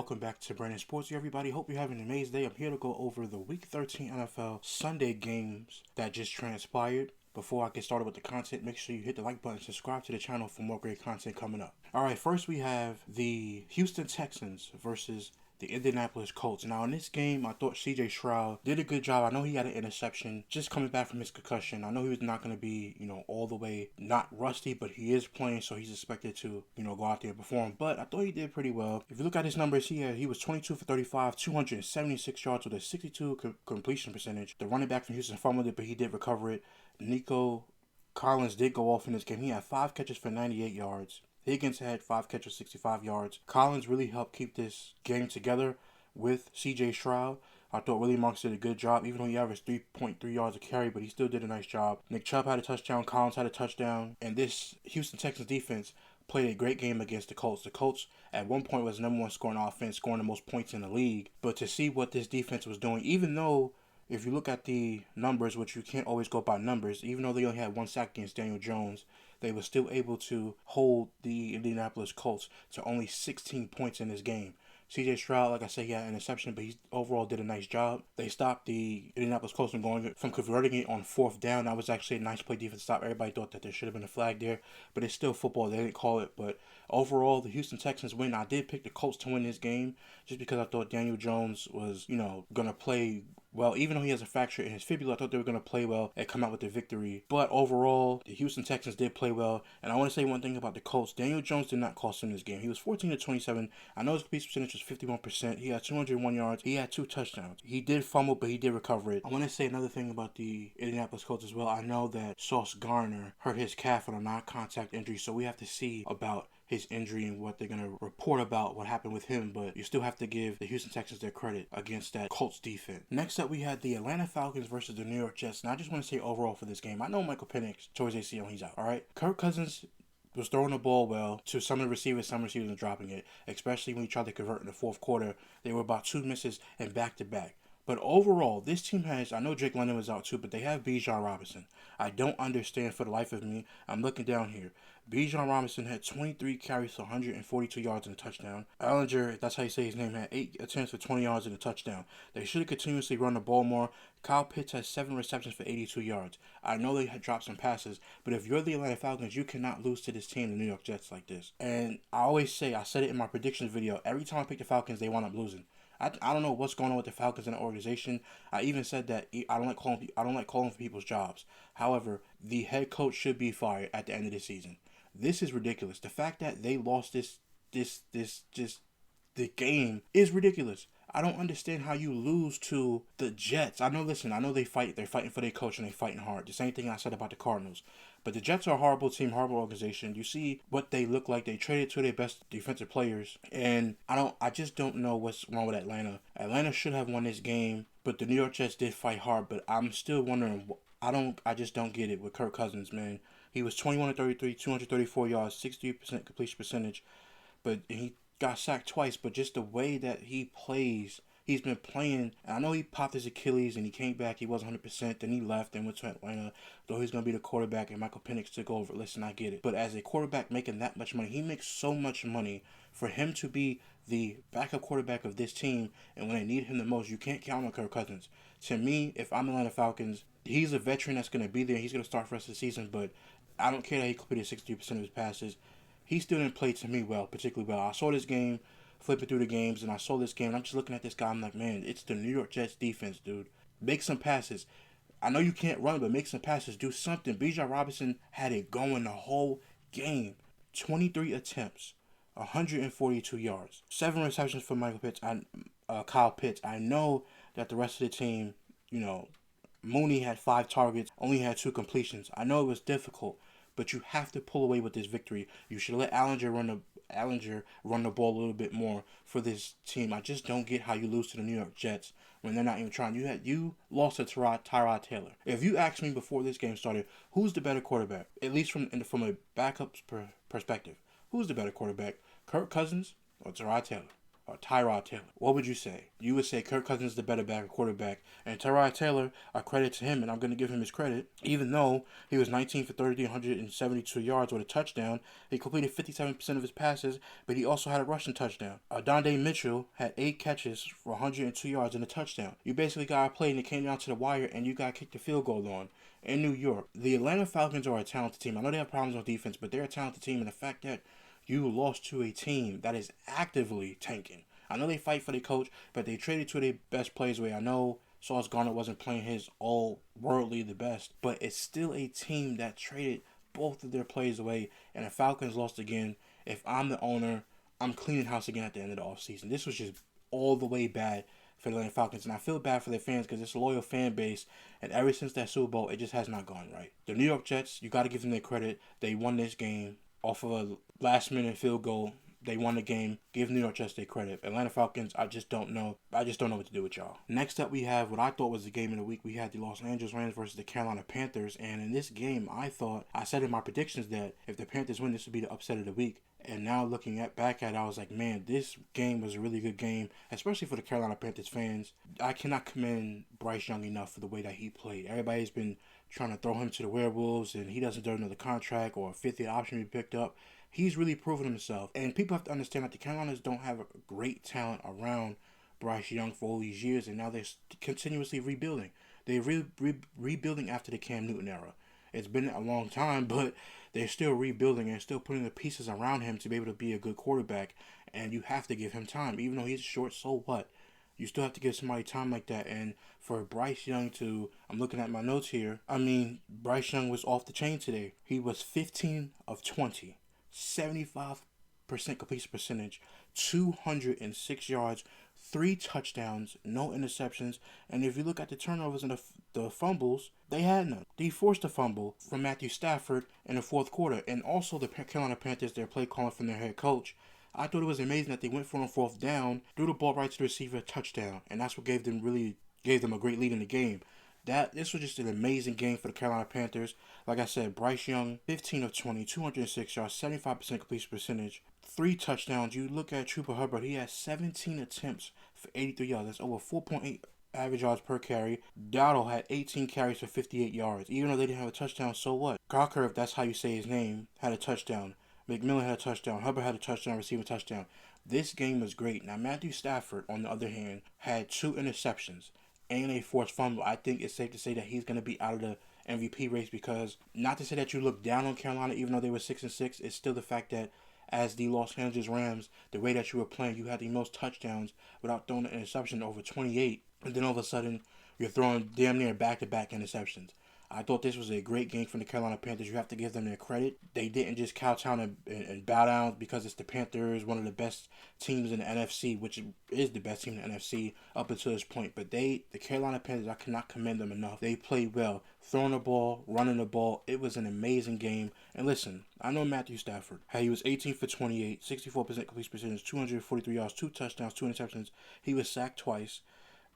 welcome back to Brandon Sports. Everybody, hope you're having an amazing day. I'm here to go over the Week 13 NFL Sunday games that just transpired. Before I get started with the content, make sure you hit the like button, subscribe to the channel for more great content coming up. Alright, first we have the Houston Texans versus the Indianapolis Colts. Now in this game, I thought CJ Stroud did a good job. I know he had an interception just coming back from his concussion. I know he was not going to be, all the way not rusty, but he is playing, so he's expected to, go out there and perform. But I thought he did pretty well. If you look at his numbers, he was 22 for 35, 276 yards with a 62 completion percentage. The running back from Houston fumbled it, but he did recover it. Nico Collins did go off in this game. He had 5 catches for 98 yards. Higgins had 5 catches, 65 yards. Collins really helped keep this game together with C.J. Stroud. I thought Willie Monks did a good job, even though he averaged 3.3 yards a carry, but he still did a nice job. Nick Chubb had a touchdown. Collins had a touchdown. And this Houston Texans defense played a great game against the Colts. The Colts at one point was the number one scoring offense, scoring the most points in the league. But to see what this defense was doing, even though if you look at the numbers, which you can't always go by numbers, even though they only had 1 sack against Daniel Jones, they were still able to hold the Indianapolis Colts to only 16 points in this game. C.J. Stroud, like I said, he had an interception, but he overall did a nice job. They stopped the Indianapolis Colts from converting it on 4th down. That was actually a nice play defense stop. Everybody thought that there should have been a flag there, but it's still football. They didn't call it, but overall, the Houston Texans win. I did pick the Colts to win this game just because I thought Daniel Jones was, going to play well. Even though he has a fracture in his fibula, I thought they were going to play well and come out with the victory. But overall, the Houston Texans did play well. And I want to say one thing about the Colts. Daniel Jones did not cost him this game. He was 14 to 27. I know his completion percentage was 51%. He had 201 yards. He had 2 touchdowns. He did fumble, but he did recover it. I want to say another thing about the Indianapolis Colts as well. I know that Sauce Gardner hurt his calf on a non-contact injury, so we have to see about his injury and what they're going to report about what happened with him, but you still have to give the Houston Texans their credit against that Colts defense. Next up, we had the Atlanta Falcons versus the New York Jets. Now, I just want to say overall for this game, I know Michael Penix tore his ACL, he's out, all right? Kirk Cousins was throwing the ball well to some of the receivers. Some receivers were dropping it, especially when he tried to convert in the fourth quarter. They were about 2 misses and back-to-back. But overall, this team has, I know Drake London was out too, but they have Bijan Robinson. I don't understand for the life of me. I'm looking down here. Bijan Robinson had 23 carries for 142 yards and a touchdown. Allinger, that's how you say his name, had 8 attempts for 20 yards and a touchdown. They should have continuously run the ball more. Kyle Pitts has 7 receptions for 82 yards. I know they had dropped some passes, but if you're the Atlanta Falcons, you cannot lose to this team, the New York Jets, like this. And I always say, I said it in my predictions video, every time I pick the Falcons, they wind up losing. I don't know what's going on with the Falcons and the organization. I even said that I don't like calling for people's jobs. However, the head coach should be fired at the end of the season. This is ridiculous. The fact that they lost the game is ridiculous. I don't understand how you lose to the Jets. I know they fight. They're fighting for their coach and they're fighting hard. The same thing I said about the Cardinals. But the Jets are a horrible team, horrible organization. You see what they look like. They traded 2 of their best defensive players. And I just don't know what's wrong with Atlanta. Atlanta should have won this game, but the New York Jets did fight hard. But I'm still wondering, I just don't get it with Kirk Cousins, man. He was 21 to 33, 234 yards, 63% completion percentage. But he got sacked twice, but just the way that he plays, he's been playing. And I know he popped his Achilles and he came back. He was 100%. Then he left and went to Atlanta. Though he's going to be the quarterback and Michael Penix took over. Listen, I get it. But as a quarterback making that much money, he makes so much money. For him to be the backup quarterback of this team, and when they need him the most, you can't count on Kirk Cousins. To me, if I'm Atlanta Falcons, he's a veteran that's going to be there. He's going to start for the rest of the season, but I don't care that he completed 63% of his passes. He still didn't play to me well, particularly well. I saw this game, flipping through the games, and I saw this game, and I'm just looking at this guy. I'm like, man, it's the New York Jets defense, dude. Make some passes. I know you can't run, but make some passes. Do something. Bijan Robinson had it going the whole game. 23 attempts, 142 yards, 7 receptions for Kyle Pitts. I know that the rest of the team, Mooney had 5 targets, only had 2 completions. I know it was difficult, but you have to pull away with this victory. You should let Allinger run the ball a little bit more for this team. I just don't get how you lose to the New York Jets when they're not even trying. You lost to Tyrod Taylor. If you asked me before this game started, who's the better quarterback, at least from a backup perspective, who's the better quarterback, Kirk Cousins or Tyrod Taylor? or Tyrod Taylor? What would you say? You would say Kirk Cousins is the better back, quarterback, and Tyrod Taylor, a credit to him, and I'm going to give him his credit. Even though he was 19 for 30, 172 yards with a touchdown, he completed 57% of his passes, but he also had a rushing touchdown. Donde Mitchell had 8 catches for 102 yards and a touchdown. You basically got a play and it came down to the wire, and you got kicked the field goal on. In New York, the Atlanta Falcons are a talented team. I know they have problems on defense, but they're a talented team, and the fact that you lost to a team that is actively tanking. I know they fight for their coach, but they traded two of their best players away. I know Sauce Gardner wasn't playing his all worldly the best, but it's still a team that traded both of their players away, and the Falcons lost again. If I'm the owner, I'm cleaning house again at the end of the offseason. This was just all the way bad for the Atlanta Falcons, and I feel bad for their fans because it's a loyal fan base, and ever since that Super Bowl, it just has not gone right. The New York Jets, you got to give them their credit. They won this game off of a last-minute field goal. They won the game. Give New York Jets their credit. Atlanta Falcons, I just don't know. I just don't know what to do with y'all. Next up, we have what I thought was the game of the week. We had the Los Angeles Rams versus the Carolina Panthers, and in this game, I said in my predictions that if the Panthers win, this would be the upset of the week. And now looking back at it, I was like, man, this game was a really good game, especially for the Carolina Panthers fans. I cannot commend Bryce Young enough for the way that he played. Everybody's been trying to throw him to the Werewolves, and he doesn't deserve another contract or a fifth-year option to be picked up. He's really proven himself. And people have to understand that the Carolinas don't have a great talent around Bryce Young for all these years, and now they're continuously rebuilding. They're rebuilding after the Cam Newton era. It's been a long time, but they're still rebuilding and still putting the pieces around him to be able to be a good quarterback. And you have to give him time. Even though he's short, so what? You still have to give somebody time like that. And for Bryce Young I'm looking at my notes here. I mean, Bryce Young was off the chain today. He was 15 of 20, 75% completion percentage, 206 yards, 3 touchdowns, no interceptions. And if you look at the turnovers and the fumbles, they had none. They forced a fumble from Matthew Stafford in the fourth quarter. And also the Carolina Panthers, their play calling from their head coach, I thought it was amazing that they went for it on fourth down, threw the ball right to the receiver, touchdown. And that's what gave them a great lead in the game. This was just an amazing game for the Carolina Panthers. Like I said, Bryce Young, 15 of 20, 206 yards, 75% completion percentage, 3 touchdowns. You look at Chuba Hubbard, he had 17 attempts for 83 yards. That's over 4.8 average yards per carry. Dowdle had 18 carries for 58 yards. Even though they didn't have a touchdown, so what? Cocker, if that's how you say his name, had a touchdown. McMillan had a touchdown. Hubbard had a touchdown, receiving touchdown. This game was great. Now, Matthew Stafford, on the other hand, had 2 interceptions and a forced fumble. I think it's safe to say that he's going to be out of the MVP race because, not to say that you look down on Carolina, even though they were 6-6, it's still the fact that as the Los Angeles Rams, the way that you were playing, you had the most touchdowns without throwing an interception, over 28. And then all of a sudden, you're throwing damn near back-to-back interceptions. I thought this was a great game from the Carolina Panthers. You have to give them their credit. They didn't just kowtow and bow down because it's the Panthers, one of the best teams in the NFC, which is the best team in the NFC up until this point. But the Carolina Panthers, I cannot commend them enough. They played well. Throwing the ball, running the ball. It was an amazing game. And listen, I know Matthew Stafford. He was 18 for 28, 64% completion percentage, 243 yards, 2 touchdowns, 2 interceptions. He was sacked twice.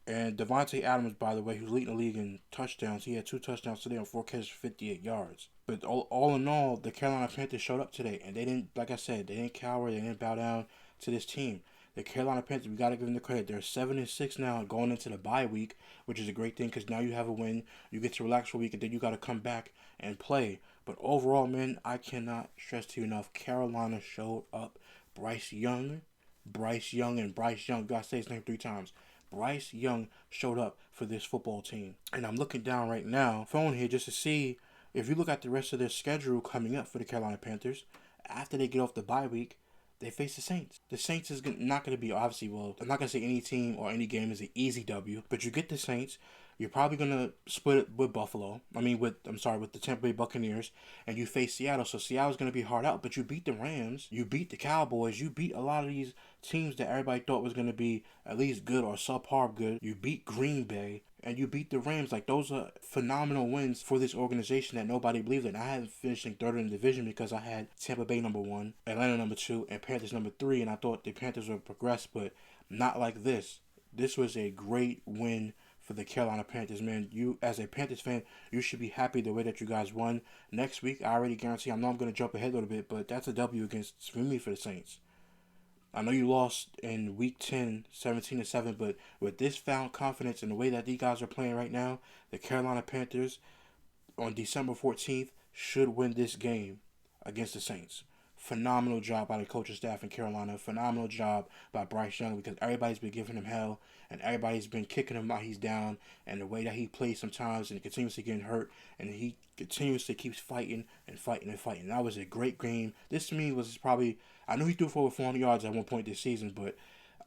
And Devontae Adams, by the way, who's leading the league in touchdowns, he had 2 touchdowns today on 4 catches for 58 yards. But all in all, the Carolina Panthers showed up today, and they didn't, like I said, they didn't cower, they didn't bow down to this team. The Carolina Panthers, we got to give them the credit. They're 7-6 now going into the bye week, which is a great thing because now you have a win. You get to relax for a week, and then you got to come back and play. But overall, man, I cannot stress to you enough, Carolina showed up. Bryce Young, you got to say his name 3 times. Bryce Young showed up for this football team. And I'm looking down right now, phone here, just to see if you look at the rest of their schedule coming up for the Carolina Panthers. After they get off the bye week, they face the Saints. The Saints is not going to be, obviously, well, I'm not going to say any team or any game is an easy W, but you get the Saints. You're probably going to split it with with the Tampa Bay Buccaneers, and you face Seattle. So Seattle's going to be hard out, but you beat the Rams, you beat the Cowboys, you beat a lot of these teams that everybody thought was going to be at least good or subpar good. You beat Green Bay, and you beat the Rams. Like, those are phenomenal wins for this organization that nobody believed in. I had finishing 3rd in the division because I had Tampa Bay number 1, Atlanta number 2, and Panthers number 3, and I thought the Panthers would progress, but not like this. This was a great win for the Carolina Panthers, man. You, as a Panthers fan, you should be happy the way that you guys won. Next week, I already guarantee, I know I'm going to jump ahead a little bit, but that's a W for me for the Saints. I know you lost in week 10, 17-7, but with this found confidence in the way that these guys are playing right now, the Carolina Panthers on December 14th should win this game against the Saints. Phenomenal job by the coaching staff in Carolina. Phenomenal job by Bryce Young because everybody's been giving him hell and everybody's been kicking him while he's down and the way that he plays sometimes and continuously getting hurt and he continuously keeps fighting and fighting and fighting. That was a great game. This to me was probably, I know he threw for over 400 yards at one point this season, but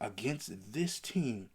against this team,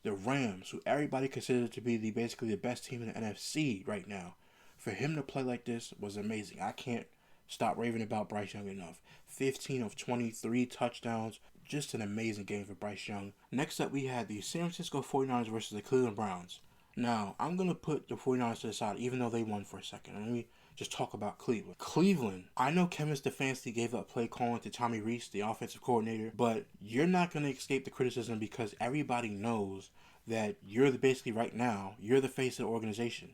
the Rams, who everybody considers to be basically the best team in the NFC right now, for him to play like this was amazing. I can't stop raving about Bryce Young enough. 15 of 23 touchdowns. Just an amazing game for Bryce Young. Next up, we had the San Francisco 49ers versus the Cleveland Browns. Now, I'm going to put the 49ers to the side, even though they won for a second. Let me just talk about Cleveland. Cleveland, I know Kevin Stefanski gave up play calling to Tommy Rees, the offensive coordinator, but you're not going to escape the criticism because everybody knows that you're basically right now, you're the face of the organization.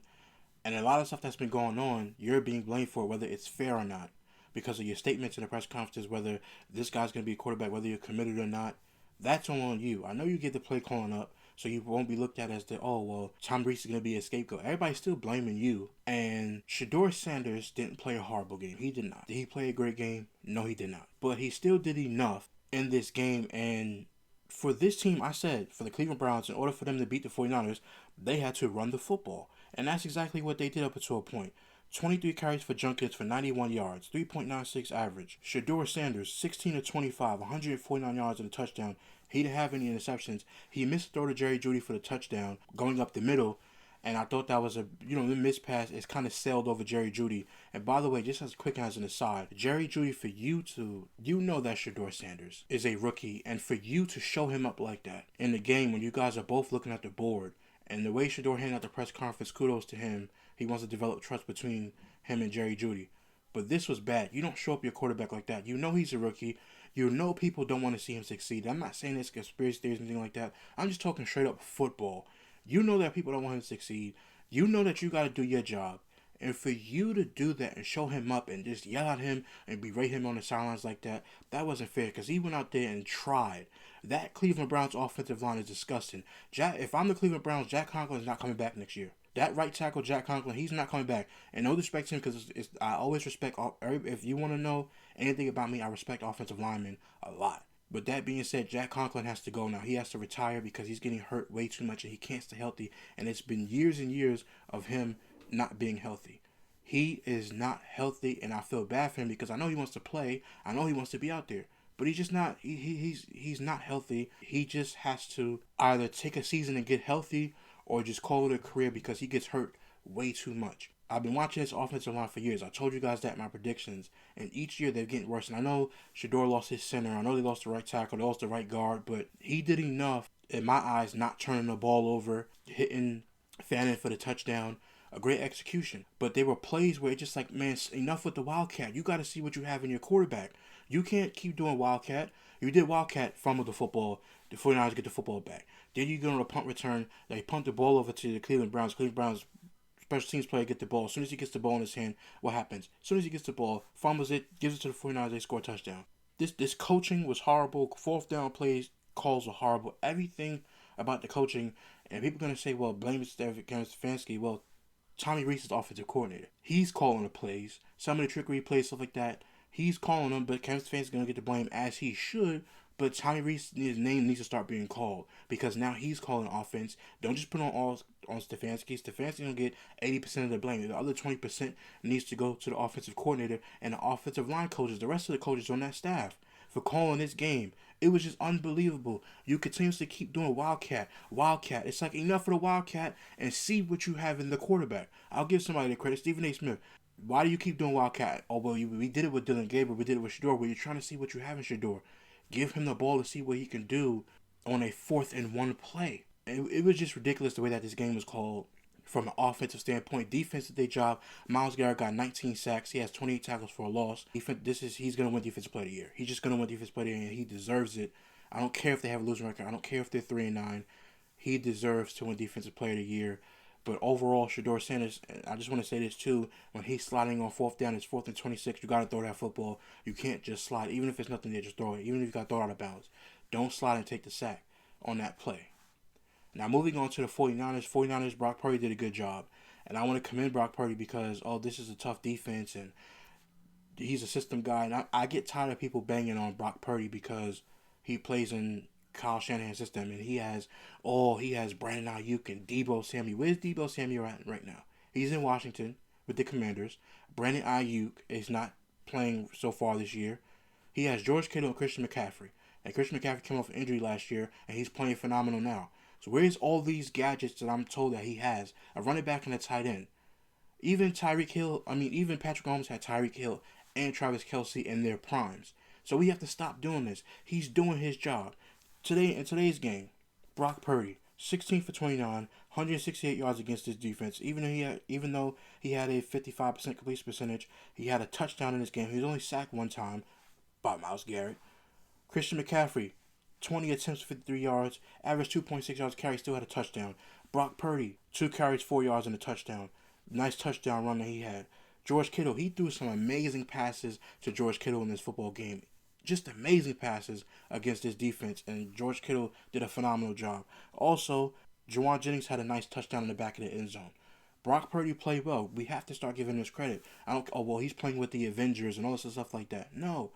And a lot of stuff that's been going on, you're being blamed for whether it's fair or not. Because of your statements in the press conferences, whether this guy's going to be a quarterback, whether you're committed or not, that's on you. I know you get the play calling up, so you won't be looked at as Tom Rees is going to be a scapegoat. Everybody's still blaming you. And Shedeur Sanders didn't play a horrible game. He did not. Did he play a great game? No, he did not. But he still did enough in this game. And for this team, I said, for the Cleveland Browns, in order for them to beat the 49ers, they had to run the football. And that's exactly what they did up until a point. 23 carries for Junkins for 91 yards, 3.96 average. Shedeur Sanders, 16 of 25, 149 yards and a touchdown. He didn't have any interceptions. He missed a throw to Jerry Jeudy for the touchdown, going up the middle. And I thought that was the missed pass is kind of sailed over Jerry Jeudy. And by the way, just as quick as an aside, Jerry Jeudy, for you know that Shedeur Sanders is a rookie. And for you to show him up like that in the game when you guys are both looking at the board, and the way Shedeur handled the press conference, kudos to him. He wants to develop trust between him and Jerry Jeudy. But this was bad. You don't show up your quarterback like that. You know he's a rookie. You know people don't want to see him succeed. I'm not saying it's conspiracy theories or anything like that. I'm just talking straight up football. You know that people don't want him to succeed. You know that you got to do your job. And for you to do that and show him up and just yell at him and berate him on the sidelines like that, that wasn't fair because he went out there and tried. That Cleveland Browns offensive line is disgusting. If I'm the Cleveland Browns, Jack Conklin is not coming back next year. That right tackle, Jack Conklin, he's not coming back. And no disrespect to him because I always respect, if you want to know anything about me, I respect offensive linemen a lot. But that being said, Jack Conklin has to go now. He has to retire because he's getting hurt way too much and he can't stay healthy. And it's been years and years of him not being healthy. He is not healthy, and I feel bad for him because I know he wants to play. I know he wants to be out there. But he's just not. He's not healthy. He just has to either take a season and get healthy or just call it a career because he gets hurt way too much. I've been watching this offensive line for years. I told you guys that in my predictions. And each year they're getting worse. And I know Shedeur lost his center. I know they lost the right tackle. They lost the right guard. But he did enough, in my eyes, not turning the ball over, hitting Fannin for the touchdown. A great execution. But there were plays where it's just like, man, enough with the Wildcat. You got to see what you have in your quarterback. You can't keep doing Wildcat. You did Wildcat, fumble the football. The 49ers get the football back. Then you go on a punt return. They punt the ball over to the Cleveland Browns. Cleveland Browns special teams player get the ball. As soon as he gets the ball in his hand, what happens? As soon as he gets the ball, fumbles it, gives it to the 49ers, they score a touchdown. This coaching was horrible. Fourth down plays, calls were horrible. Everything about the coaching, and people are going to say, well, blame it to Kevin Stefanski. Well, Tommy Rees is offensive coordinator. He's calling the plays. Some of the trickery plays, stuff like that, he's calling them, but Kevin Stefanski's going to get the blame as he should. But Tommy Rees' name needs to start being called because now he's calling offense. Don't just put on Stefanski. Stefanski's going to get 80% of the blame. The other 20% needs to go to the offensive coordinator and the offensive line coaches, the rest of the coaches on that staff for calling this game. It was just unbelievable. You continuously keep doing Wildcat. It's like enough of the Wildcat and see what you have in the quarterback. I'll give somebody the credit. Stephen A. Smith. Why do you keep doing Wildcat? Oh, well, we did it with Dylan Gabriel. We did it with Shedeur. Well, you're trying to see what you have in Shedeur. Give him the ball to see what he can do on a 4th and 1 play. It was just ridiculous the way that this game was called from an offensive standpoint. Defense did their job. Myles Garrett got 19 sacks. He has 28 tackles for a loss. He's going to win Defensive Player of the Year. He's just going to win Defensive Player of the Year, and he deserves it. I don't care if they have a losing record. I don't care if they're 3-9. He deserves to win Defensive Player of the Year. But overall, Shedeur Sanders, I just want to say this too, when he's sliding on fourth down, it's 4th and 26, you got to throw that football. You can't just slide. Even if it's nothing there, just throw it. Even if you got to throw it out of bounds. Don't slide and take the sack on that play. Now, moving on to the 49ers. 49ers, Brock Purdy did a good job. And I want to commend Brock Purdy because, this is a tough defense and he's a system guy. And I get tired of people banging on Brock Purdy because he plays in Kyle Shanahan's system, and he has Brandon Ayuk and Deebo Samuel. Where's Deebo Samuel at right now? He's in Washington with the Commanders. Brandon Ayuk is not playing so far this year. He has George Kittle and Christian McCaffrey. And Christian McCaffrey came off injury last year, and he's playing phenomenal now. So where's all these gadgets that I'm told that he has? A running back and a tight end. Even Patrick Mahomes had Tyreek Hill and Travis Kelce in their primes. So we have to stop doing this. He's doing his job. In today's game, Brock Purdy, 16 for 29, 168 yards against his defense. Even though he had a 55% completion percentage, he had a touchdown in this game. He was only sacked one time by Myles Garrett. Christian McCaffrey, 20 attempts, 53 yards, averaged 2.6 yards carry, still had a touchdown. Brock Purdy, 2 carries, 4 yards, and a touchdown. Nice touchdown run that he had. George Kittle, he threw some amazing passes to George Kittle in this football game. Just amazing passes against this defense, and George Kittle did a phenomenal job. Also, Jauan Jennings had a nice touchdown in the back of the end zone. Brock Purdy played well. We have to start giving him his credit. He's playing with the Avengers and all this stuff like that. No,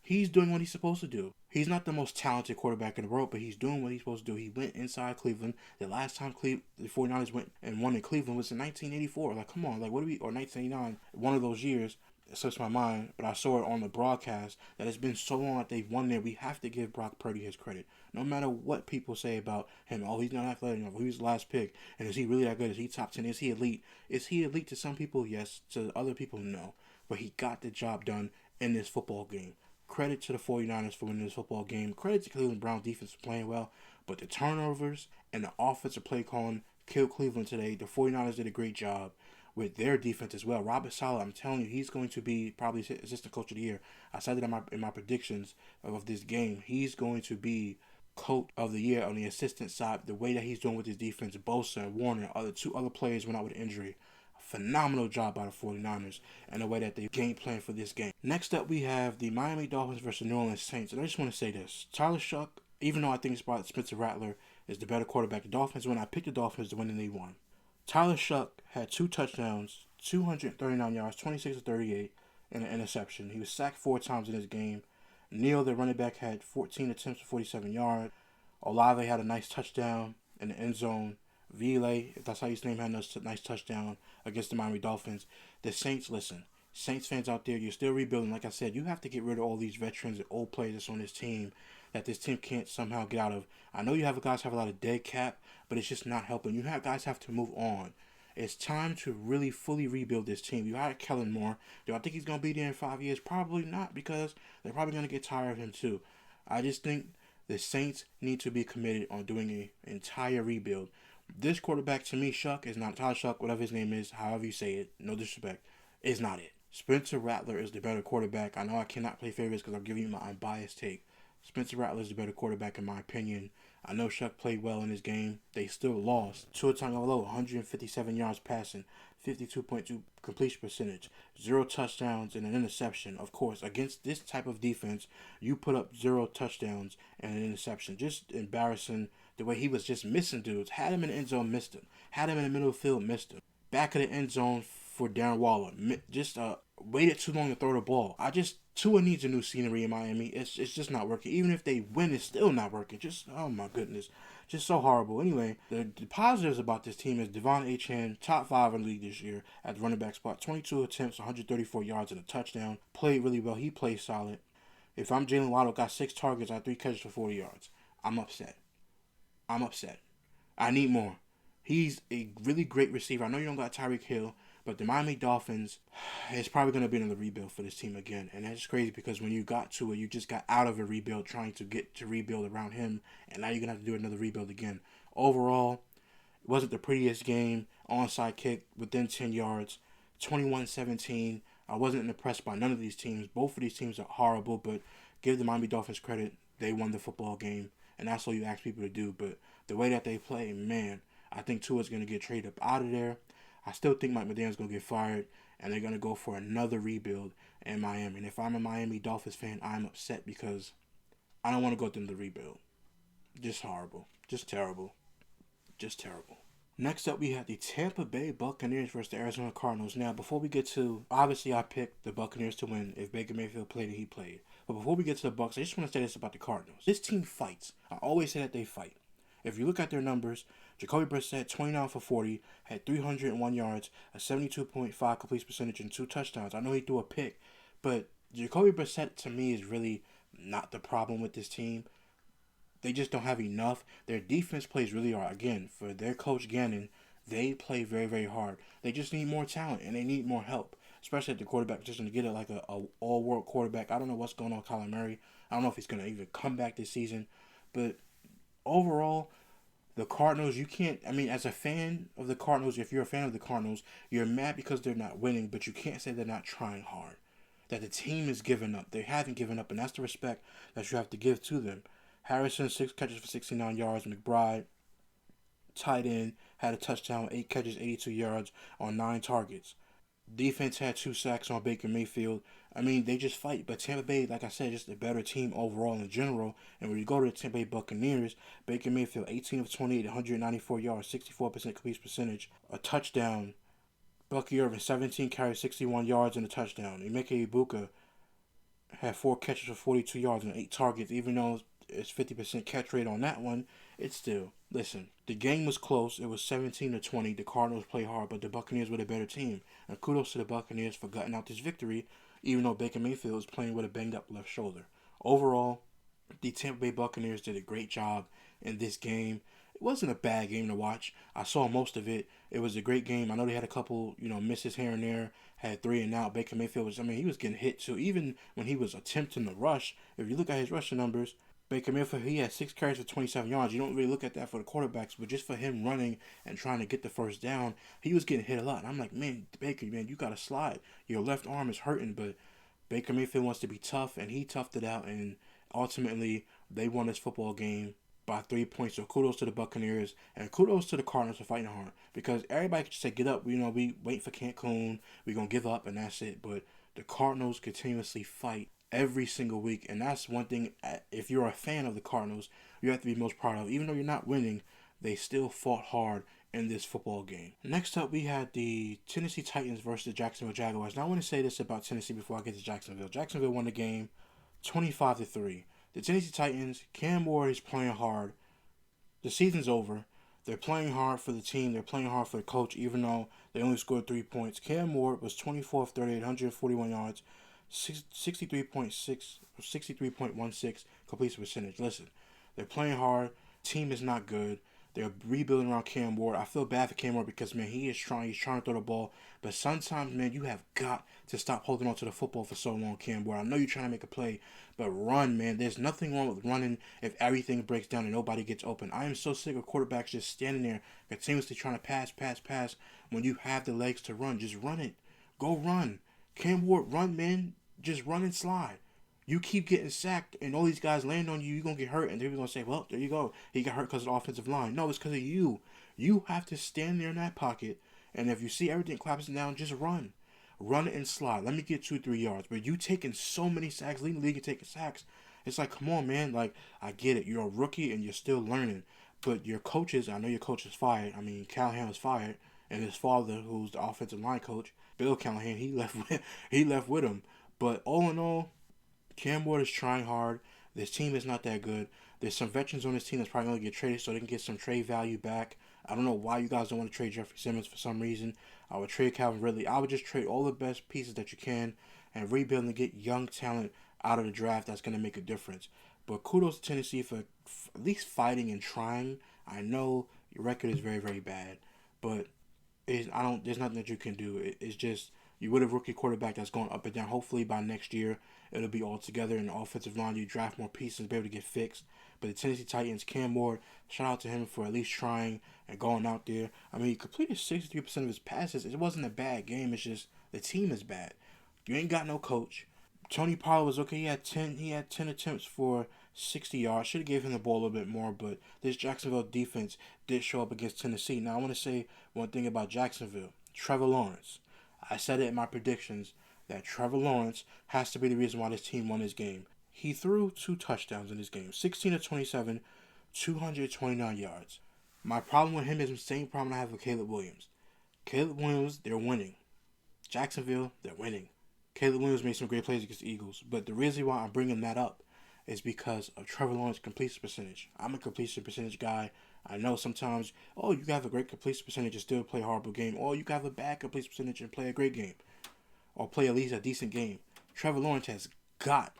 he's doing what he's supposed to do. He's not the most talented quarterback in the world, but he's doing what he's supposed to do. He went inside Cleveland. The last time the 49ers went and won in Cleveland was in 1984. Like, come on, or 1989, one of those years. It slips my mind, but I saw it on the broadcast that it's been so long that they've won there. We have to give Brock Purdy his credit. No matter what people say about him, he's not athletic enough, he's the last pick, and is he really that good? Is he top 10? Is he elite? Is he elite to some people? Yes. To other people, no. But he got the job done in this football game. Credit to the 49ers for winning this football game. Credit to Cleveland Browns defense for playing well. But the turnovers and the offensive play calling killed Cleveland today. The 49ers did a great job with their defense as well. Robert Saleh, I'm telling you, he's going to be probably assistant coach of the year. I said it in my predictions of this game. He's going to be coach of the year on the assistant side. The way that he's doing with his defense, Bosa and Warner, two other players went out with injury. Phenomenal job by the 49ers and the way that they game plan for this game. Next up, we have the Miami Dolphins versus New Orleans Saints. And I just want to say this. Tyler Shuck, even though I think Spencer Rattler is the better quarterback, the Dolphins won. I picked the Dolphins to win and they won. Tyler Shuck had 2 touchdowns, 239 yards, 26 to 38, and an interception. He was sacked 4 times in this game. Neal, the running back, had 14 attempts for 47 yards. Olave had a nice touchdown in the end zone. Ville, if that's how you name, had a nice touchdown against the Miami Dolphins. The Saints, listen, Saints fans out there, you're still rebuilding. Like I said, you have to get rid of all these veterans and old players that's on this team that this team can't somehow get out of. I know guys have a lot of dead cap, but it's just not helping. Guys have to move on. It's time to really fully rebuild this team. You hired Kellen Moore. Do I think he's going to be there in 5 years? Probably not, because they're probably going to get tired of him too. I just think the Saints need to be committed on doing an entire rebuild. This quarterback, to me, Tyler Shuck, whatever his name is, however you say it, no disrespect, is not it. Spencer Rattler is the better quarterback. I know I cannot play favorites because I'm giving you my unbiased take. Spencer Rattler is the better quarterback in my opinion. I know Shuck played well in this game. They still lost. Tua Tagovailoa, 157 yards passing, 52.2 completion percentage, 0 touchdowns and an interception. Of course, against this type of defense, you put up 0 touchdowns and an interception. Just embarrassing the way he was just missing dudes. Had him in the end zone, missed him. Had him in the middle of the field, missed him. Back of the end zone for Darren Waller. Just waited too long to throw the ball. Tua needs a new scenery in Miami. It's just not working. Even if they win, it's still not working. Oh my goodness. Just so horrible. Anyway, the positives about this team is Devon Achane, top 5 in the league this year at the running back spot. 22 attempts, 134 yards and a touchdown. Played really well. He played solid. If I'm Jalen Waddle, got 6 targets, I had 3 catches for 40 yards. I'm upset. I need more. He's a really great receiver. I know you don't got Tyreek Hill, but the Miami Dolphins, it's probably going to be another rebuild for this team again. And that's crazy because when you got to it, you just got out of a rebuild trying to get to rebuild around him. And now you're going to have to do another rebuild again. Overall, it wasn't the prettiest game. Onside kick within 10 yards. 21-17. I wasn't impressed by none of these teams. Both of these teams are horrible, but give the Miami Dolphins credit. They won the football game. And that's all you ask people to do. But the way that they play, man, I think Tua's going to get traded up out of there. I still think Mike McDaniel's going to get fired, and they're going to go for another rebuild in Miami. And if I'm a Miami Dolphins fan, I'm upset because I don't want to go through the rebuild. Just horrible. Just terrible. Just terrible. Next up, we have the Tampa Bay Buccaneers versus the Arizona Cardinals. Now, before we get to, obviously, I picked the Buccaneers to win if Baker Mayfield played and he played. But before we get to the Bucs, I just want to say this about the Cardinals. This team fights. I always say that they fight. If you look at their numbers, Jacoby Brissett, 29 for 40, had 301 yards, a 72.5 complete percentage, and 2 touchdowns. I know he threw a pick, but Jacoby Brissett, to me, is really not the problem with this team. They just don't have enough. Their defense plays really hard. Again, for their coach Gannon, they play very, very hard. They just need more talent, and they need more help, especially at the quarterback position to get it like a all-world quarterback. I don't know what's going on with Kyler Murray. I don't know if he's going to even come back this season. But overall, the Cardinals, you can't, I mean, as a fan of the Cardinals, if you're a fan of the Cardinals, you're mad because they're not winning, but you can't say they're not trying hard. That the team is giving up. They haven't given up, and that's the respect that you have to give to them. Harrison, 6 catches for 69 yards. McBride, tight end, had a touchdown, 8 catches, 82 yards on 9 targets. Defense had 2 sacks on Baker Mayfield. I mean, they just fight. But Tampa Bay, like I said, just a better team overall in general. And when you go to the Tampa Bay Buccaneers, Baker Mayfield, 18 of 28, 194 yards, 64% complete percentage, a touchdown. Bucky Irvin, 17 carries, 61 yards, and a touchdown. Emeka Ibuka had 4 catches for 42 yards and 8 targets, even though it's 50% catch rate on that one. It's still, listen, the game was close. It was 17-20. The Cardinals played hard, but the Buccaneers were the better team. And kudos to the Buccaneers for gutting out this victory, even though Baker Mayfield is playing with a banged up left shoulder. Overall, the Tampa Bay Buccaneers did a great job in this game. It wasn't a bad game to watch. I saw most of it. It was a great game. I know they had a couple, misses here and there. Had 3 and out. Baker Mayfield he was getting hit too. Even when he was attempting to rush, if you look at his rushing numbers, Baker Mayfield, he had 6 carries for 27 yards. You don't really look at that for the quarterbacks, but just for him running and trying to get the first down, he was getting hit a lot. And I'm like, man, Baker, man, you got to slide. Your left arm is hurting, but Baker Mayfield wants to be tough, and he toughed it out, and ultimately they won this football game by 3 points. So kudos to the Buccaneers, and kudos to the Cardinals for fighting hard, because everybody could just say, get up, we wait for Cancun, we're going to give up, and that's it. But the Cardinals continuously fight every single week, and that's one thing, if you're a fan of the Cardinals, you have to be most proud of. Even though you're not winning, they still fought hard in this football game. Next up, we had the Tennessee Titans versus the Jacksonville Jaguars. Now, I want to say this about Tennessee before I get to Jacksonville. Jacksonville won the game 25-3. The Tennessee Titans, Cam Ward is playing hard. The season's over. They're playing hard for the team. They're playing hard for the coach, even though they only scored 3 points. Cam Ward was 24 of 38, 141 yards, 63.16 complete percentage. Listen, they're playing hard. Team is not good. They're rebuilding around Cam Ward. I feel bad for Cam Ward because, man, he's trying to throw the ball. But sometimes, man, you have got to stop holding on to the football for so long, Cam Ward. I know you're trying to make a play, but run, man. There's nothing wrong with running if everything breaks down and nobody gets open. I am so sick of quarterbacks just standing there continuously trying to pass. When you have the legs to run, just run it. Go run. Cam Ward, run, man. Just run and slide. You keep getting sacked and all these guys land on you, you're going to get hurt. And they're going to say, well, there you go. He got hurt because of the offensive line. No, it's because of you. You have to stand there in that pocket. And if you see everything collapsing down, just run. Run and slide. Let me get 2-3 yards. But you taking so many sacks, leading the league and taking sacks. It's like, come on, man. Like, I get it. You're a rookie and you're still learning. But your coaches, I know your coach is fired. I mean, Callahan was fired. And his father, who's the offensive line coach, Bill Callahan, he left with him. But all in all, Cam Ward is trying hard. This team is not that good. There's some veterans on this team that's probably going to get traded so they can get some trade value back. I don't know why you guys don't want to trade Jeffrey Simmons for some reason. I would trade Calvin Ridley. I would just trade all the best pieces that you can and rebuild and get young talent out of the draft that's going to make a difference. But kudos to Tennessee for at least fighting and trying. I know your record is very, very bad, but there's nothing that you can do. It's just you with a rookie quarterback that's going up and down. Hopefully by next year it'll be all together in the offensive line. You draft more pieces, be able to get fixed. But the Tennessee Titans, Cam Ward, shout out to him for at least trying and going out there. I mean, he completed 63% of his passes. It wasn't a bad game. It's just the team is bad. You ain't got no coach. Tony Pollard was okay. He had 10 attempts for 60 yards. Should have gave him the ball a little bit more, but this Jacksonville defense did show up against Tennessee. Now, I want to say one thing about Jacksonville. Trevor Lawrence. I said it in my predictions that Trevor Lawrence has to be the reason why this team won this game. He threw 2 touchdowns in this game, 16 of 27, 229 yards. My problem with him is the same problem I have with Caleb Williams. Caleb Williams, they're winning. Jacksonville, they're winning. Caleb Williams made some great plays against the Eagles, but the reason why I'm bringing that up is because of Trevor Lawrence's completion percentage. I'm a completion percentage guy. I know sometimes, you can have a great completion percentage and still play a horrible game, or you can have a bad completion percentage and play a great game, or play at least a decent game. Trevor Lawrence has got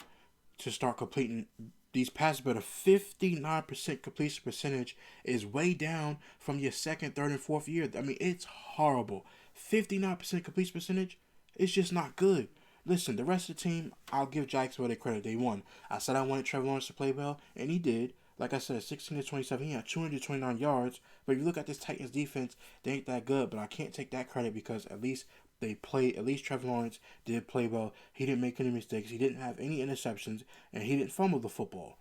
to start completing these passes, but a 59% completion percentage is way down from your second, third, and fourth year. I mean, it's horrible. 59% completion percentage is just not good. Listen, the rest of the team, I'll give Jacksonville their credit. They won. I said I wanted Trevor Lawrence to play well, and he did. Like I said, 16 to 27, he had 229 yards. But if you look at this Titans defense, they ain't that good. But I can't take that credit because at least Trevor Lawrence did play well. He didn't make any mistakes. He didn't have any interceptions, and he didn't fumble the football.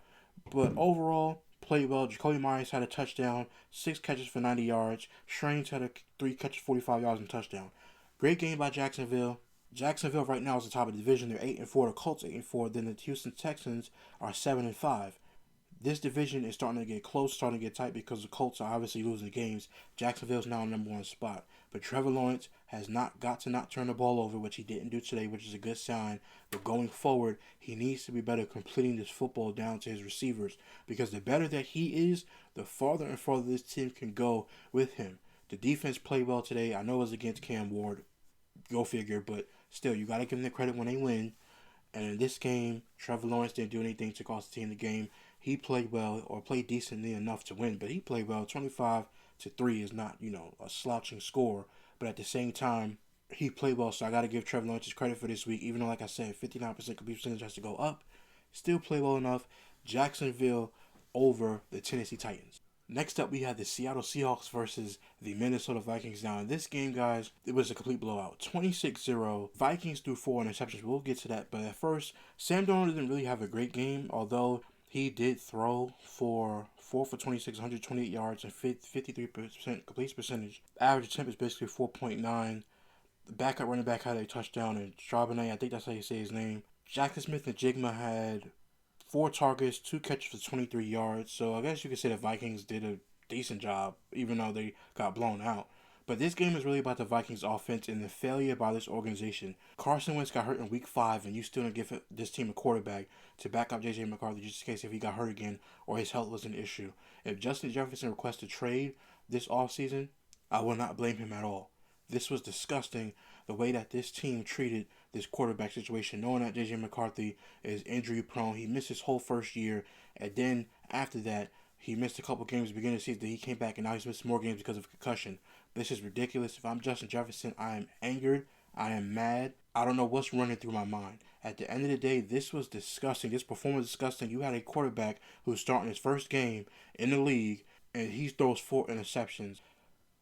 But overall, played well. Jacoby Myers had a touchdown, 6 catches for 90 yards. Strange had 3 catches, 45 yards, and a touchdown. Great game by Jacksonville. Jacksonville right now is the top of the division. They're 8-4. The Colts 8-4. Then the Houston Texans are 7-5. This division is starting to get close, starting to get tight because the Colts are obviously losing games. Jacksonville's now in number 1 spot. But Trevor Lawrence has not turn the ball over, which he didn't do today, which is a good sign. But going forward, he needs to be better completing this football down to his receivers. Because the better that he is, the farther and farther this team can go with him. The defense played well today. I know it was against Cam Ward. Go figure, but still, you got to give them the credit when they win. And in this game, Trevor Lawrence didn't do anything to cost the team the game. He played well, or played decently enough to win, but he played well. 25-3 is not, a slouching score, but at the same time, he played well, so I got to give Trevor Lawrence his credit for this week, even though, like I said, 59% completion percentage has to go up. Still play well enough. Jacksonville over the Tennessee Titans. Next up, we had the Seattle Seahawks versus the Minnesota Vikings. Now, in this game, guys, it was a complete blowout. 26-0. Vikings threw 4 interceptions. We'll get to that. But at first, Sam Darnold didn't really have a great game, although he did throw for 4 for 26, 128 yards, and 53% completion percentage. Average attempt is basically 4.9. The backup running back had a touchdown, and Charbonnet, I think that's how you say his name. Jackson Smith and Jigma had 4 targets, 2 catches for 23 yards. So I guess you could say the Vikings did a decent job, even though they got blown out. But this game is really about the Vikings offense and the failure by this organization. Carson Wentz got hurt in week 5, and you still didn't give this team a quarterback to back up J.J. McCarthy just in case if he got hurt again or his health was an issue. If Justin Jefferson requested trade this offseason, I will not blame him at all. This was disgusting, the way that this team treated this quarterback situation, knowing that J.J. McCarthy is injury prone. He missed his whole first year, and then after that, he missed a couple games at the beginning of the season. He came back, and now he's missed more games because of concussion. This is ridiculous. If I'm Justin Jefferson, I am angered. I am mad. I don't know what's running through my mind. At the end of the day, this was disgusting. This performance was disgusting. You had a quarterback who's starting his first game in the league, and he throws 4 interceptions.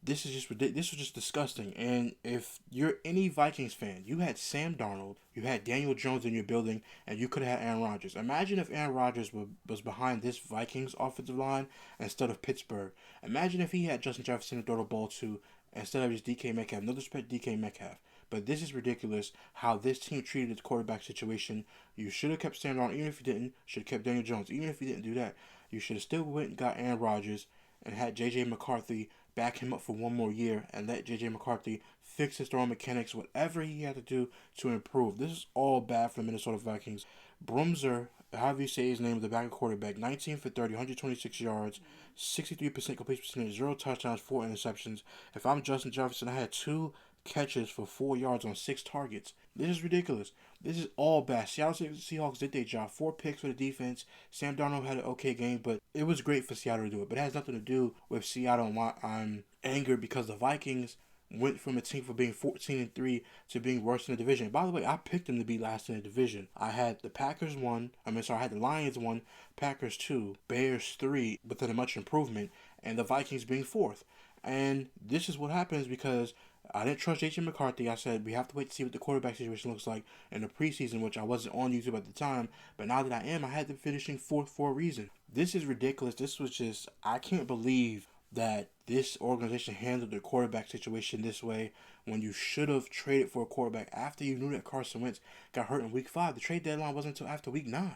This is just ridiculous. This was just disgusting. And if you're any Vikings fan, you had Sam Darnold, you had Daniel Jones in your building, and you could have had Aaron Rodgers. Imagine if Aaron Rodgers was behind this Vikings offensive line instead of Pittsburgh. Imagine if he had Justin Jefferson to throw the ball to instead of just DK Metcalf. No disrespect to DK Metcalf. But this is ridiculous how this team treated its quarterback situation. You should have kept Sam Darnold, even if you didn't. Should have kept Daniel Jones, even if you didn't do that. You should have still went and got Aaron Rodgers and had J.J. McCarthy back him up for one more year and let J.J. McCarthy fix his throwing mechanics, whatever he had to do to improve. This is all bad for the Minnesota Vikings. Brumser, however you say his name, the backup quarterback, 19 for 30, 126 yards, 63% completion percentage, 0 touchdowns, 4 interceptions. If I'm Justin Jefferson, I had 2 catches for 4 yards on 6 targets. This is ridiculous. This is all bad. Seattle Seahawks did their job. 4 picks for the defense. Sam Darnold had an okay game, but it was great for Seattle to do it. But it has nothing to do with Seattle and why I'm angered because the Vikings went from a team for being 14-3 to being worse in the division. By the way, I picked them to be last in the division. I had the Packers 1. I had the Lions 1, Packers 2, Bears 3, within a much improvement, and the Vikings being 4th. And this is what happens because I didn't trust J.J. McCarthy. I said we have to wait to see what the quarterback situation looks like in the preseason, which I wasn't on YouTube at the time. But now that I am, I had them finishing fourth for a reason. This is ridiculous. This was just, I can't believe that this organization handled the quarterback situation this way when you should have traded for a quarterback after you knew that Carson Wentz got hurt in week 5. The trade deadline wasn't until after week 9.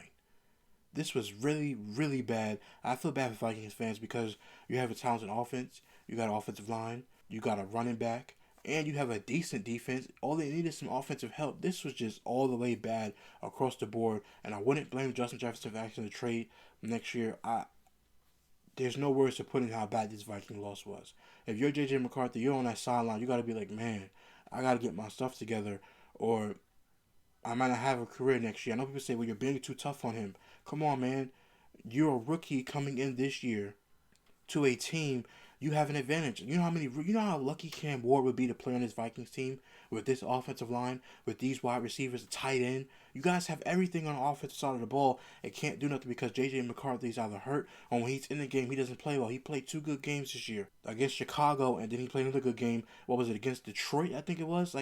This was really, really bad. I feel bad for Vikings fans because you have a talented offense, you got an offensive line, you got a running back, and you have a decent defense. All they need is some offensive help. This was just all the way bad across the board, and I wouldn't blame Justin Jefferson for asking to trade next year. There's no words to put in how bad this Viking loss was. If you're J.J. McCarthy, you're on that sideline, you got to be like, man, I got to get my stuff together, or I might not have a career next year. I know people say, well, you're being too tough on him. Come on, man. You're a rookie coming in this year to a team. You have an advantage. You know how lucky Cam Ward would be to play on this Vikings team with this offensive line, with these wide receivers, tight end. You guys have everything on the offensive side of the ball and can't do nothing because J.J. McCarthy's either hurt or when he's in the game, he doesn't play well. He played 2 good games this year against Chicago, and then he played another good game. What was it, against Detroit, I think it was?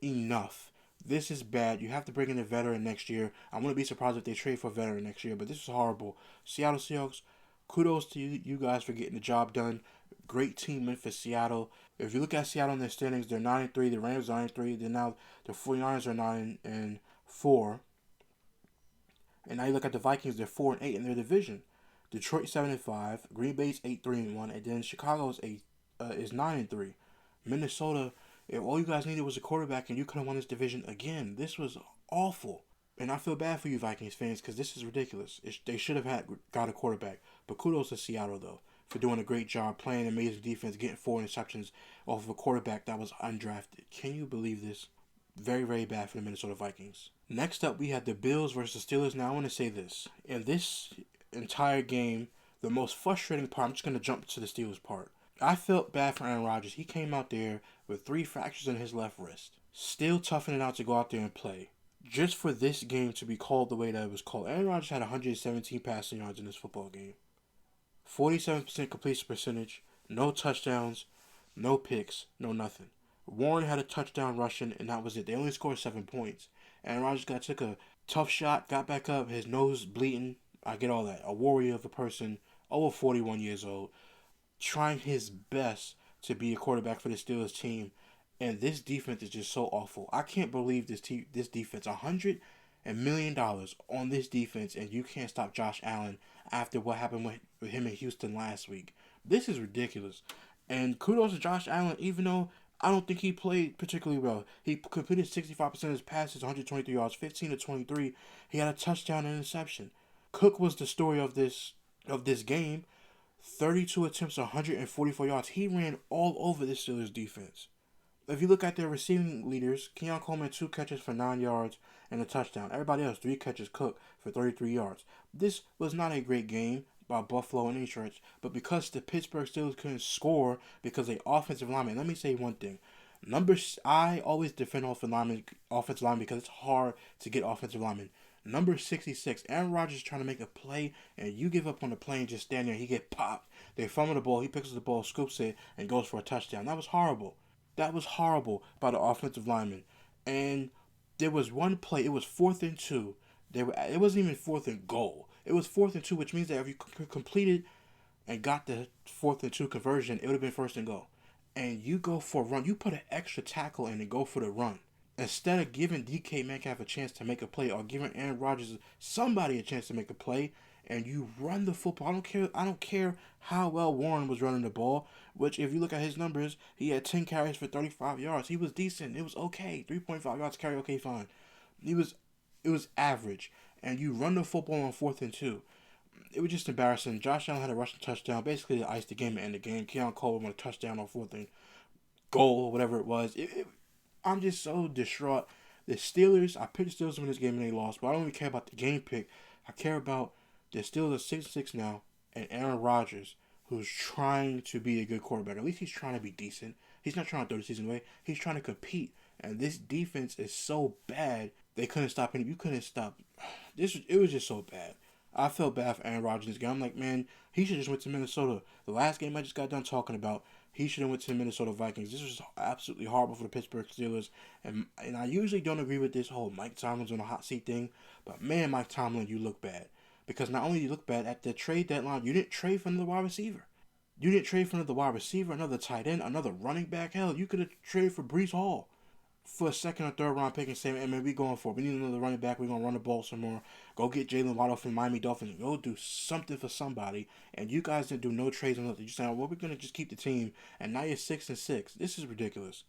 Enough. This is bad. You have to bring in a veteran next year. I wouldn't be surprised if they trade for a veteran next year, but this is horrible. Seattle Seahawks, kudos to you guys for getting the job done. Great team win for Seattle. If you look at Seattle in their standings, they're 9-3. The Rams are 9-3. Then now the 49ers are 9-4. And now you look at the Vikings, they're 4-8 in their division. Detroit 7-5. Green Bay's 8-3-1, and then Chicago's is 9-3. Minnesota, if all you guys needed was a quarterback and you could have won this division again, this was awful. And I feel bad for you Vikings fans because this is ridiculous. They should have got a quarterback. But kudos to Seattle, though, for doing a great job, playing amazing defense, getting 4 interceptions off of a quarterback that was undrafted. Can you believe this? Very, very bad for the Minnesota Vikings. Next up, we had the Bills versus Steelers. Now, I want to say this. In this entire game, the most frustrating part, I'm just going to jump to the Steelers part. I felt bad for Aaron Rodgers. He came out there with 3 fractures in his left wrist. Still toughing it out to go out there and play. Just for this game to be called the way that it was called. Aaron Rodgers had 117 passing yards in this football game. 47% completion percentage. No touchdowns. No picks. No nothing. Warren had a touchdown rushing, and that was it. They only scored 7 points. Aaron Rodgers took a tough shot, got back up, his nose bleeding. I get all that. A warrior of a person, over 41 years old, trying his best to be a quarterback for the Steelers team. And this defense is just so awful. I can't believe this defense. $100 million on this defense, and you can't stop Josh Allen after what happened with him in Houston last week. This is ridiculous. And kudos to Josh Allen, even though I don't think he played particularly well. He completed 65% of his passes, 123 yards, 15 to 23. He had a touchdown and interception. Cook was the story of this game. 32 attempts, 144 yards. He ran all over the Steelers defense. If you look at their receiving leaders, Keon Coleman 2 catches for 9 yards and a touchdown. Everybody else 3 catches. Cook for 33 yards. This was not a great game by Buffalo in any stretch, but because the Pittsburgh Steelers couldn't score because they offensive linemen. Let me say one thing. I always defend offensive linemen because it's hard to get offensive linemen. Number 66, Aaron Rodgers trying to make a play, and you give up on the play and just stand there. He get popped. They fumble the ball. He picks up the ball, scoops it, and goes for a touchdown. That was horrible. That was horrible by the offensive lineman. And there was one play. It was 4th and 2. It wasn't even 4th and goal. It was 4th and 2, which means that if you completed and got the 4th and 2 conversion, it would have been 1st and goal. And you go for a run. You put an extra tackle in and go for the run. Instead of giving DK Metcalf a chance to make a play or giving Aaron Rodgers somebody a chance to make a play, and you run the football. I don't care how well Warren was running the ball, which if you look at his numbers, he had 10 carries for 35 yards. He was decent. It was okay. 3.5 yards carry, okay, fine. It was average. And you run the football on 4th and 2. It was just embarrassing. Josh Allen had a rushing touchdown, basically to ice the game and end the game. Keon Coleman won a touchdown on 4th and goal or whatever it was. I'm just so distraught. The Steelers, I picked the Steelers to win this game and they lost, but I don't even care about the game pick. I care about the Steelers are 6-6 now, and Aaron Rodgers, who's trying to be a good quarterback. At least he's trying to be decent. He's not trying to throw the season away. He's trying to compete. And this defense is so bad, they couldn't stop him. You couldn't stop. It was just so bad. I felt bad for Aaron Rodgers in this game. I'm like, man, he should just went to Minnesota. The last game I just got done talking about, he should have went to the Minnesota Vikings. This was absolutely horrible for the Pittsburgh Steelers. And I usually don't agree with this whole Mike Tomlin's on the hot seat thing, but man, Mike Tomlin, you look bad. Because not only you look bad at the trade deadline, you didn't trade for another wide receiver. You didn't trade for another wide receiver, another tight end, another running back. Hell, you could have traded for Brees Hall for a second or third round pick and say, hey, man, we going for it. We need another running back. We're going to run the ball some more. Go get Jalen Waddle from Miami Dolphins. Go do something for somebody. And you guys didn't do no trades or nothing. You're saying, well, we're going to just keep the team. And now you're 6-6. This is ridiculous.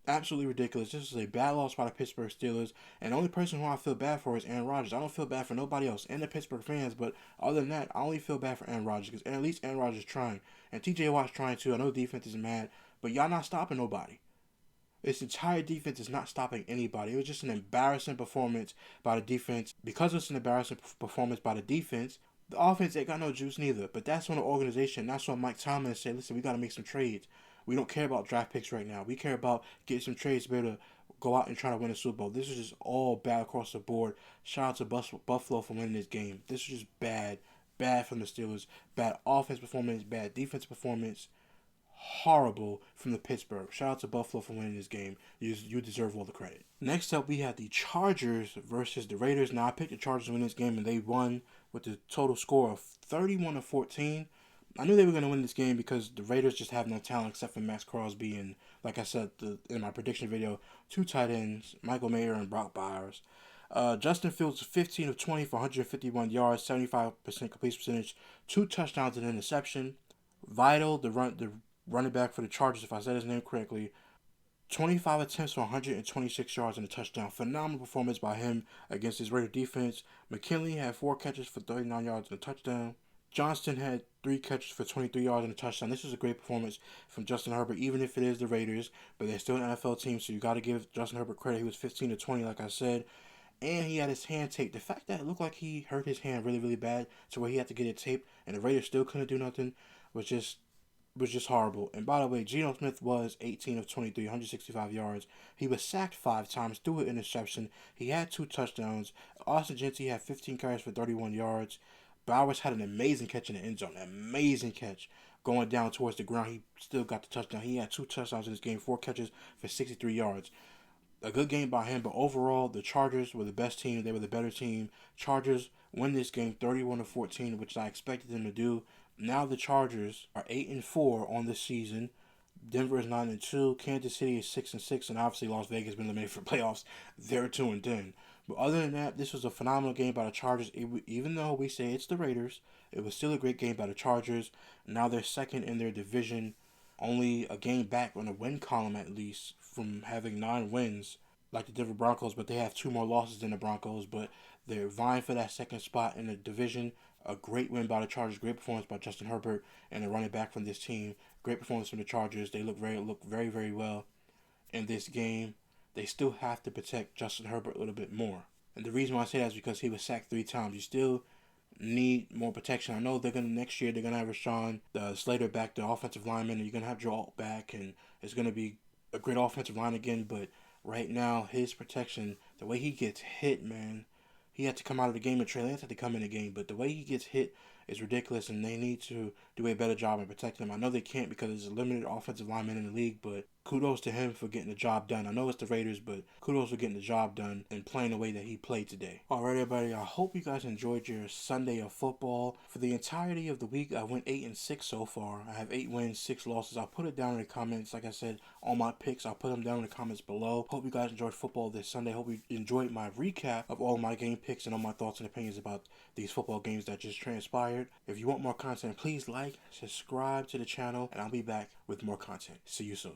Absolutely ridiculous. This is a bad loss by the Pittsburgh Steelers. And the only person who I feel bad for is Aaron Rodgers. I don't feel bad for nobody else and the Pittsburgh fans. But other than that, I only feel bad for Aaron Rodgers. Because at least Aaron Rodgers is trying. And TJ Watt's trying too. I know the defense is mad. But y'all not stopping nobody. This entire defense is not stopping anybody. It was just an embarrassing performance by the defense. Because it's an embarrassing performance by the defense, the offense ain't got no juice neither. But that's when the organization, that's when Mike Tomlin said, listen, we got to make some trades. We don't care about draft picks right now. We care about getting some trades to be able to go out and try to win a Super Bowl. This is just all bad across the board. Shout out to Buffalo for winning this game. This is just bad. Bad from the Steelers. Bad offense performance. Bad defense performance. Horrible from the Pittsburgh. Shout out to Buffalo for winning this game. You deserve all the credit. Next up, we had the Chargers versus the Raiders. Now, I picked the Chargers to win this game, and they won with the total score of 31-14. I knew they were going to win this game because the Raiders just have no talent except for Max Crosby and, like I said in my prediction video, 2 tight ends, Michael Mayer and Brock Bowers. Justin Fields 15 of 20 for 151 yards, 75% completion percentage, 2 touchdowns and an interception. Vital, the running back for the Chargers, if I said his name correctly, 25 attempts for 126 yards and a touchdown. Phenomenal performance by him against his Raider defense. McKinley had 4 catches for 39 yards and a touchdown. Johnston had 3 catches for 23 yards and a touchdown. This is a great performance from Justin Herbert, even if it is the Raiders, but they're still an NFL team, so you got to give Justin Herbert credit. He was 15 of 20, like I said, and he had his hand taped. The fact that it looked like he hurt his hand really, really bad to where he had to get it taped, and the Raiders still couldn't do nothing, was just horrible. And by the way, Geno Smith was 18 of 23, 165 yards. He was sacked 5 times, threw an interception. He had 2 touchdowns. Austin Gentry had 15 carries for 31 yards. Bowers had an amazing catch in the end zone. An amazing catch. Going down towards the ground, he still got the touchdown. He had 2 touchdowns in this game, 4 catches for 63 yards. A good game by him, but overall, the Chargers were the best team. They were the better team. Chargers win this game 31-14, which I expected them to do. Now the Chargers are 8-4 on this season. Denver is 9-2. Kansas City is 6-6, and obviously Las Vegas has been eliminated for playoffs. They're 2-10. But other than that, this was a phenomenal game by the Chargers. Even though we say it's the Raiders, it was still a great game by the Chargers. Now they're second in their division, only a game back on the win column at least from having 9 wins like the Denver Broncos, but they have 2 more losses than the Broncos. But they're vying for that second spot in the division. A great win by the Chargers. Great performance by Justin Herbert and the running back from this team. Great performance from the Chargers. They look very, very well in this game. They still have to protect Justin Herbert a little bit more. And the reason why I say that is because he was sacked 3 times. You still need more protection. I know next year they're gonna have Rashawn Slater back, the offensive lineman, and you're gonna have Joe Alt back, and it's gonna be a great offensive line again. But right now, his protection, the way he gets hit, man, he had to come out of the game, and Trey Lance had to come in the game. But the way he gets hit is ridiculous, and they need to do a better job in protecting him. I know they can't because there's a limited offensive lineman in the league, but kudos to him for getting the job done. I know it's the Raiders, but kudos for getting the job done and playing the way that he played today. Alright, everybody, I hope you guys enjoyed your Sunday of football. For the entirety of the week, I went 8-6 so far. I have 8 wins, 6 losses. I'll put it down in the comments. Like I said, all my picks, I'll put them down in the comments below. Hope you guys enjoyed football this Sunday. Hope you enjoyed my recap of all my game picks and all my thoughts and opinions about these football games that just transpired. If you want more content, please like, subscribe to the channel, and I'll be back with more content. See you soon.